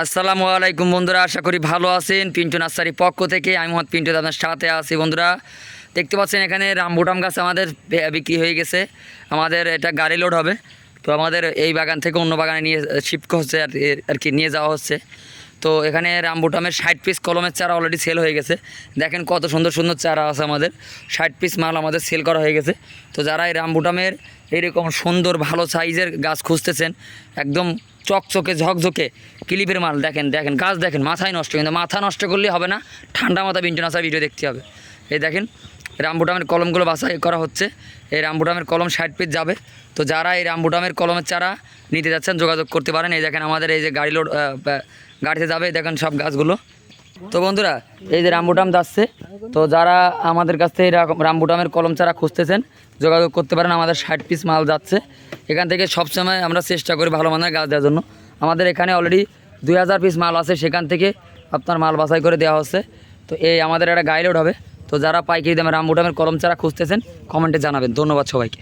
আসসালামু আলাইকুম বন্ধুরা, আশা করি ভালো আছেন। পিন্টু নার্সারির পক্ষ থেকে আমি মোহাম্মদ পিন্টু আপনার সাথে আছি। বন্ধুরা দেখতে পাচ্ছেন এখানে রামবুটাম গাছ আমাদের বিক্রি হয়ে গেছে। আমাদের এটা গাড়ি লোড হবে, তো আমাদের এই বাগান থেকে অন্য বাগানে নিয়ে শিফট হচ্ছে আর কি নিয়ে যাওয়া হচ্ছে। তো এখানে রামবুটামের 60 পিস কলমের চারা অলরেডি সেল হয়ে গেছে। দেখেন কত সুন্দর সুন্দর চারা আছে, আমাদের 60 পিস মাল আমাদের সেল করা হয়ে গেছে। তো যারা এই রামবুটামের এইরকম সুন্দর ভালো সাইজের গাছ খুঁজতেছেন, একদম চকচকে ঝকঝকে ক্লিপের মাল, দেখেন দেখেন গাছ দেখেন, মাথায় নষ্ট, কিন্তু মাথা নষ্ট করলে হবে না, ঠান্ডা মাথা পিন্টু নার্সারি ভিডিও দেখতে হবে। এই দেখেন রামবুটামের কলমগুলো বাছাই করা হচ্ছে। এই রামবুটামের কলম 60 পিস যাবে। তো যারা এই রামবুটামের কলমের চারা নিতে যাচ্ছেন যোগাযোগ করতে পারেন। এই দেখেন আমাদের এই যে গাড়ি লোড গাড়িতে যাবে, দেখেন সব গাছগুলো। তো বন্ধুরা এই যে রামবুটাম যাচ্ছে, তো যারা আমাদের কাছ থেকে রামবুটামের কলম চারা খুঁজতেছেন যোগাযোগ করতে পারেন। আমাদের 60 পিস মাল যাচ্ছে। এখান থেকে সবসময় আমরা চেষ্টা করি ভালো মানের গাছ দেওয়ার জন্য। আমাদের এখানে অলরেডি 2000 পিস মাল আছে, সেখান থেকে আপনার মাল বাছাই করে দেওয়া হচ্ছে। তো এই আমাদের একটা গাইড লোড হবে। তো যারা পাইকারি দামে রামবুটামের কলম চারা খুঁজতেছেন কমেন্টে জানাবেন। ধন্যবাদ সবাইকে।